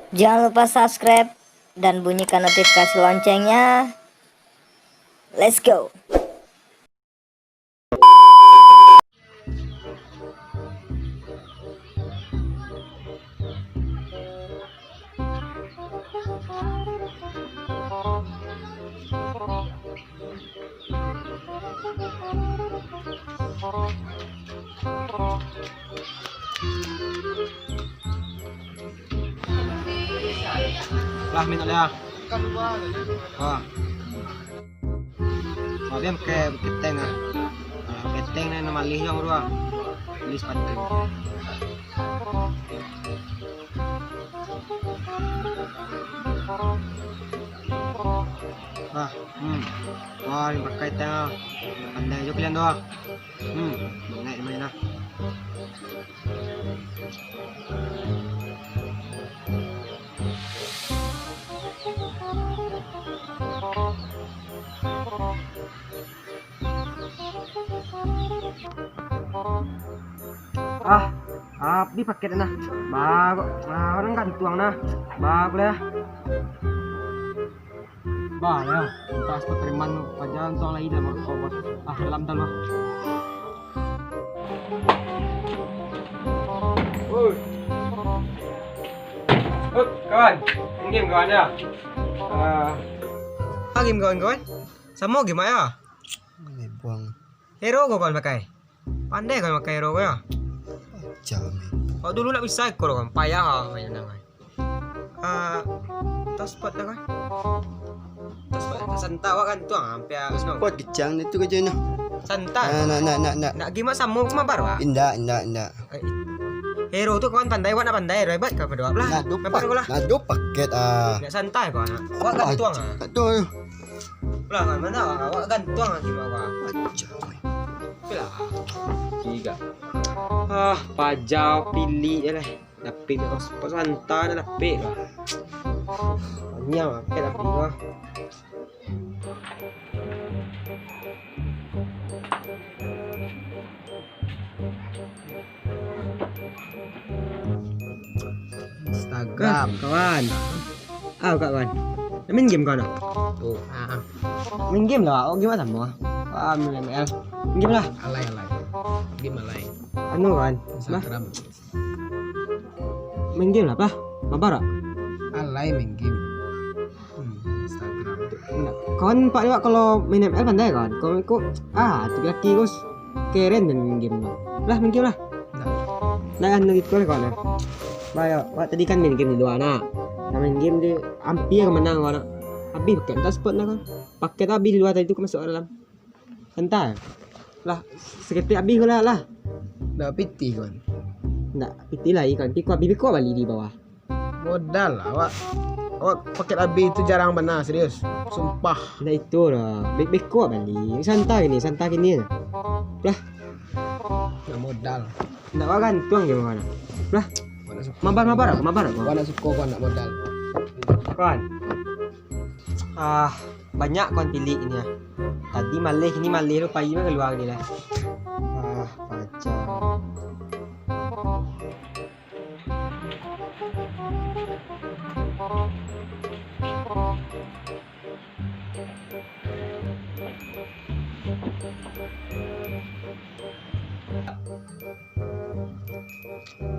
Jangan lupa subscribe dan bunyikan notifikasi loncengnya. Let's go. Lah minta dah. Ah. Dia ke keteng ah. Keteng na nama lih yang dua. Lih sepatu. Wah, ini pakai tengah. Pandai juga kalian doa. Naik main lah. Di paket nah. Orang gantuang nah. Bagus lah. Bah ya, pas peteriman pajalan tuang lagi dalam obat. Dalam dalam. Kawan, game kawan ya. Game kawan. Sama game ya. Buang Hero kau kawan pakai. Pandai kau pakai hero kau ya. jam. Oh dulu nak bisa ekor kan, payah main dengan. Tas pot dah kan. Tas pot santai awak kan tuang hampir semua. Buat kecang itu kerja nah. Santai. Nak game sama cuma baru ah. Indah. Hero tu kawan pandai, awak nak pandai hebat kau berdua lah. Nado paket Nak santai kau nak. Awak gantuang ah. Aduh. Lah kan mana awak gantuang ah game awak. Lah. Tiga. Pajau pilih je lah. Dapik nak kau santai dah dapik lah. Banyak pakai dapik lah. Instagram kawan. Kawan. Main game kau nak? Tuh. Main game lah. Oh gimana sama? Main ML. Main game lah. Alay game alay Anu kan? Instagram Main game lah apa? Mabar tak? alay main game Instagram Kawan pak dia kalau main ML pandai kan? Kawan kau tu laki kau keren dan main game lah. Main game lah. Nah anu itu lah kawan. Baik, tadi kan main game di luar nak. Main game dia hampir menang kawan. Habis pakai tas spot lah kan. Pakai habis di luar tadi tu kau masuk dalam. Santai. Lah seketik habis lah. dah piti kan Nak piti lagi kan. Kau habis kau balik di bawah. modal lah awak paket habis itu jarang benar serius sumpah. Nah itu lah. Baik kau balik. Santai gini. Lah. Nak modal Nak kan tuang game mana? Lah. Mabar aku. Kau nak suka kau nak modal Kawan. Banyak kawan pilih ini ya. Tadi malih ini malih lu pagi mah keluar ni lah. Pacang.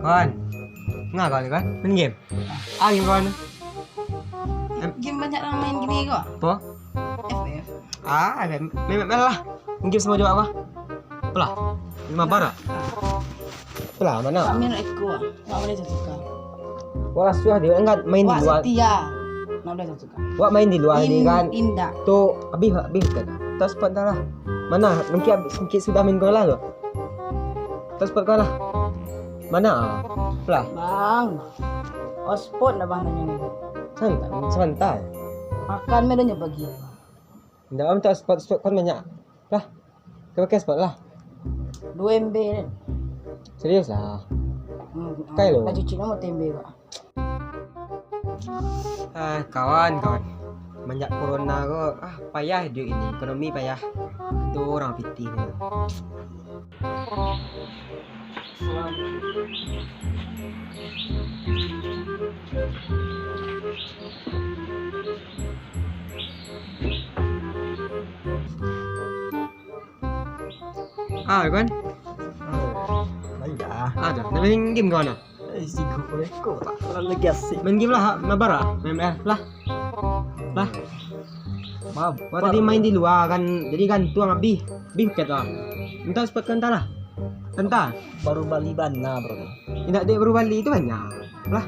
Kawan. Ngah kan? Main game. Game kawan. Game banyak orang main gini kok. Apa? FF. Main lah. Game semua jawab apa? Pelah. 5 bara. Pelah mana? Kami nak ikut. Nak boleh suka. Wah suah dia enggak main di Wah luar. setia. Nak boleh suka. Wah main di luar ni kan. Indah. Tu habis kan. Tas spot dah lah. Mana? Mungkin sudah main gol lah tu. Tas spot kau lah. Mana? Pelah. Bang. Ospot dah bang tanya ni. Santai. Makan medanya bagi. Ndak am tak spot kan banyak. Lah. Kau pakai spot lah. 2 MB kan. Serius lah. Kai lo. Nak cuci nama TMB kok. Kawan. Banyak corona kok. Payah hidup ini. Ekonomi payah. Tu orang piti ni. Ah, kan? Baik dah. Ada. Main game kawan ah. Sibuk mereka tak lagi asik. Main game lah, mabar ah. Main ML lah. Lah. Maaf. Wah tadi main di luar kan, jadi gantung abi. Bingket lah. Entah spot kan lah. Entah. Baru balik bana bro. Tidak dek baru balik itu banyak. Lah.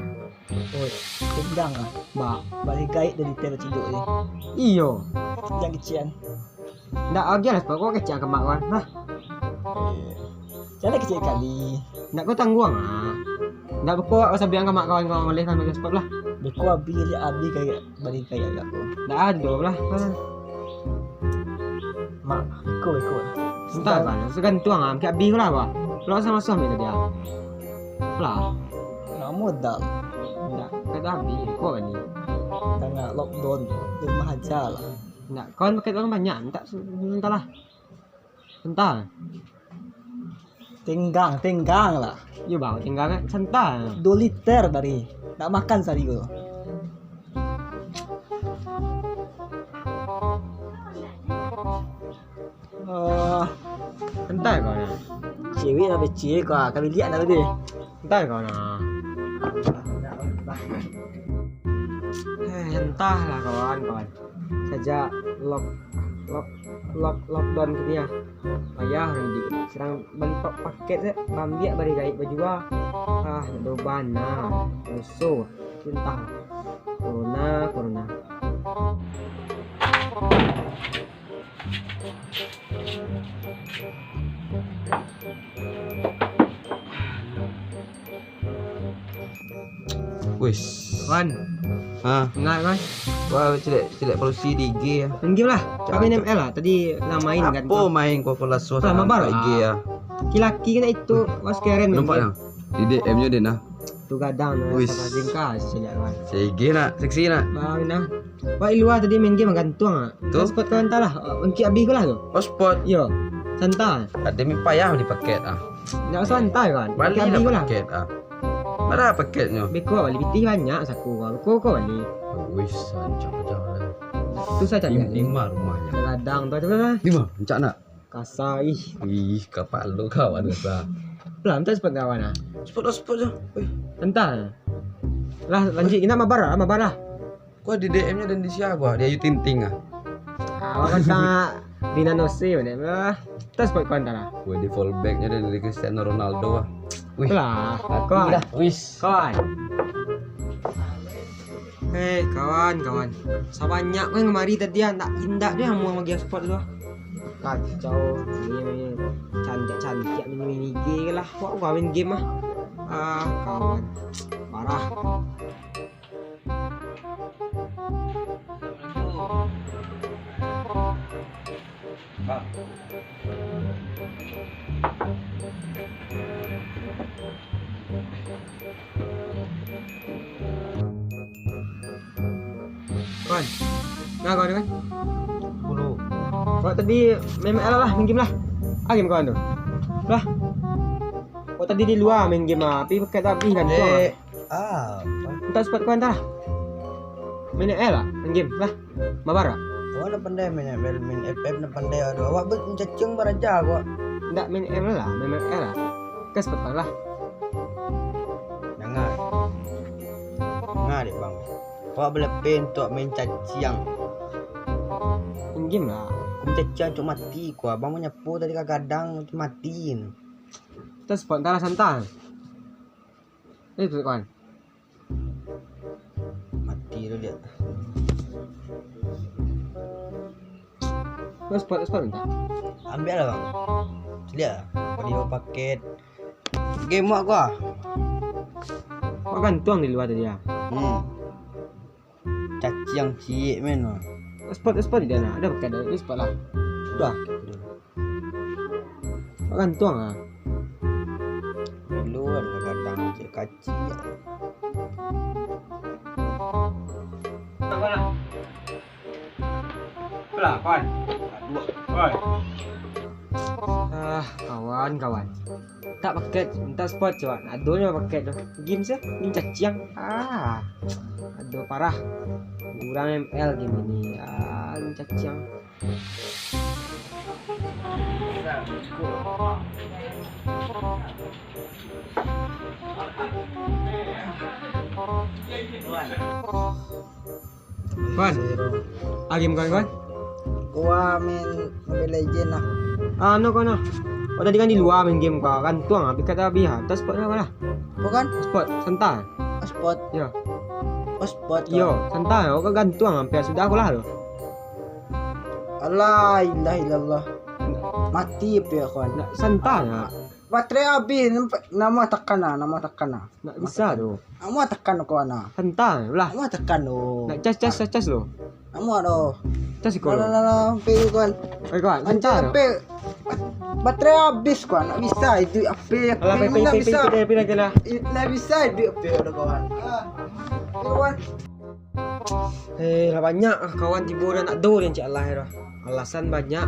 Oh, tendang ah. Ba. Balik gaib dari telo ciduk ni. Iyo. Yang kecian. Ndak lagi lah spot kau kecil ke mak kawan. Lah. Jangan kecil kali. Ndak kau tangguang ah. Ndak berkuat pasal biang ke mak kawan kau boleh kan bagi spot lah. Beko abi kayak balik kayak aku. Ndak ada lah. Mak, beko. Entah kan, segantung ah. Kayak abi lah pak. Kalau sama suami tadi ah. Lah. Nak modal. Ndak kata abi. Kau ni. Tengah lockdown di rumah aja lah. Ndak kawan pakai orang banyak. Entahlah. Entah. Tenggang lah. Yo bang, tinggal kan santai. 2 liter dari. Tak makan sehari tu. Santai kau ni. Cewek nak becik kau. Kami lihat nak tadi. Santai kau ni. Entahlah kawan. Saja lockdown gitu ya. Ayah nanti serang balik paket saya bambiak bari gaib baju do bana musuh entah corona. Wis. Kawan, Ha. ingat kan? Wah, cilek polusi di IG ya. Main game lah. Kami ML lah. Tadi nak main kan. Apa main kau kelas suara Lama baru IG ya. Laki-laki kan itu was keren main Nampak game. yang di DM-nya dia nah. Tu gadang nak Wis. sama jengkas sila kawan. IG nak, seksi nak. Bang nah. Wah luar tadi main game gantung ah. Tu? Spot kawan tak lah. Engki abi ko lah tu. Oh spot. Yo. Santai. Ada mi payah di paket ah. Nak santai kan. Balik Engki abi lah ko lah. paket ah. Mana paketnya? Beko balik pitih banyak saku kau. Kau balik. Wis, ancak-ancak. Tu saya cakap. Lima rumahnya. Kadang tu lah. 5, ancak nak. Kasar ih. Ih, kapal lu kawan kata. Pelan tak spot kawan ah. Spot je. Wih, Santai. Lah lanjut kita mabar lah. kau di DM-nya dan di siapa? Dia Ayu Tinting ah. Awak kata Dina Nose mana lah. Tak spot kawan tak lah. Gue di fallback-nya dari Cristiano Ronaldo ah. Wih, Lah, kawan. wis. Kawan. Hei kawan. Sebanyak kan kemari tadi nak indah dia mau bagi spot tu. Kacau. Ini cantik mini game lah. Wah, main game ah. Kawan. Parah. Kawan. Nah kawan kan. Bulu. Kau tadi main ML lah, main game lah. Game kawan tu. Lah. Kau tadi di luar main game lah. Tapi pakai tapi kan tu. Entah spot kawan tak lah. Main ML lah, main game lah. Mabar lah. Awak nak pandai main FF nak pandai ada. Awak bercacing beraja kok. Tak main ML lah, main ML lah. Kau spot kawan lah. Dengar. Dengar dek bang. Awak boleh pen untuk main caciang. Main game lah. Kau caciang cuk mati kau. Abang menyapu tadi kadang matiin. Kita spot tak lah santai. Itu kawan. Mati tu dia. Kau spot entah. Ambil lah bang. Lihat kau dia paket. Game mak kau. Kau gantung di luar tadi lah. Caciang cik men. Spot di dalam. Ada pakai dah. Spot lah. Sudah. Kau gantung lah. Dulu kan kadang cik kacil. Pelah kawan. Kawan. Tak paket, minta spot coba. Aduhnya paket tu. Game sih, ini caciang. Aduh parah. Kurang ML game ini. Ini caciang. Kawan, game kawan. Gua main Mobile Legend lah. Ano kawan? Oh tadi kan di luar main game kau kan tuang pikat habis tak spot lah. Bukan? Spot santai. Spot. Yo. Spot. Yo, santai. Kau kan gantung hampir sudah aku lah lo. Allah ilah ilallah. Mati ya kawan. Nak santai ya. Baterai habis. Nama tekan lah. Nak bisa tu. Nama tekan kawan lah. Santai lah. Nama tekan lo. Nak cas lo. Nama lo. Cas ikut lo. Lah, sampai kawan. Oi kawan, santai. Sampai baterai habis kawan. Nak bisa itu apa? Alah, Nak bisa. pergi lagi lah. Nak bisa itu apa udah kawan. Kawan. Lah banyak kawan tiba dah nak do yang Allah ya. Alasan banyak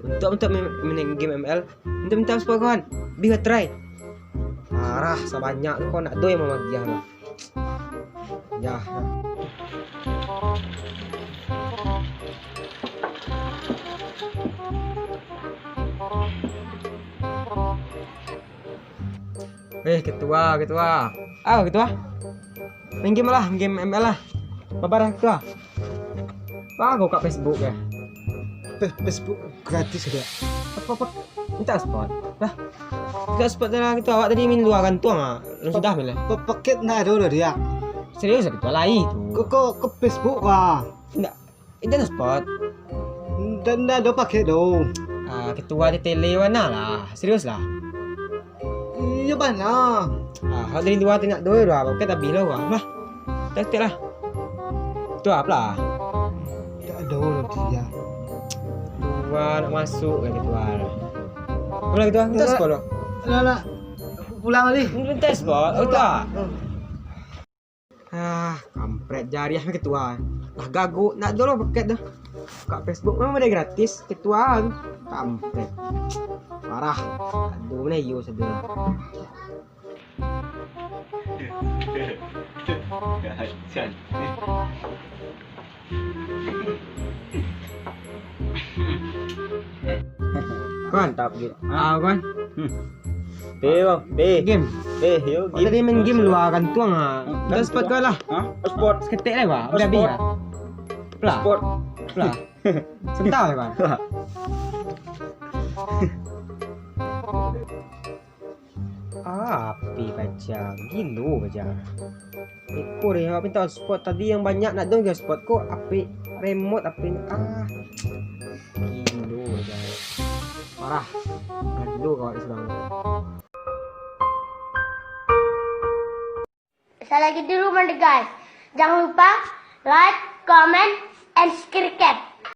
untuk main game ML. Minta support kawan. Biar try. Parah sebanyak tu kau nak do yang mama dia tu. Ya. Ketua. Ketua. Main game lah, game ML lah. Babar ketua. Kau kat Facebook ya? Facebook gratis ada. Apa? Minta spot. Lah. Minta spot dah ketua. Awak tadi main luar gantung ah. Sudah main lah. Paket nak ada dia. Serius ketua lai tu. Kau ke Facebook lah. Tidak. Itu ada spot. Dan ada paket tu. Ketua di tele mana lah. Serius lah. Iya mana? Hal dari luar tu nak doi dah. Pakai tak bila wah. Lah. Tak lah. Tu apa lah? Tak ada dia. Ketua nak masuk ke ketua. Boleh ketua, minta spot lo. Lah. Pulang lagi. Minta spot, ketua. Kampret jariah ketua. Lah gagu nak dulu paket dah. Kat Facebook memang ada gratis ketua tu. Kampret. Parah. Aduh mana yo saja. Mantap gitu. Kawan. B bang. B. Game. Yo. Oh, tadi main game luar gantung Dah spot kau lah. Sport. Seketik lah wah. Udah habis lah. Pelah. Sport. Pelah. Sebentar lah kan. Api bajang. Gila bajang. Ikut dia awak minta spot tadi yang banyak nak dong ke spot kok api remote api gila bajang. Parah. Gila kau sedang. Saya lagi di rumah deh guys. Jangan lupa like, comment, and subscribe.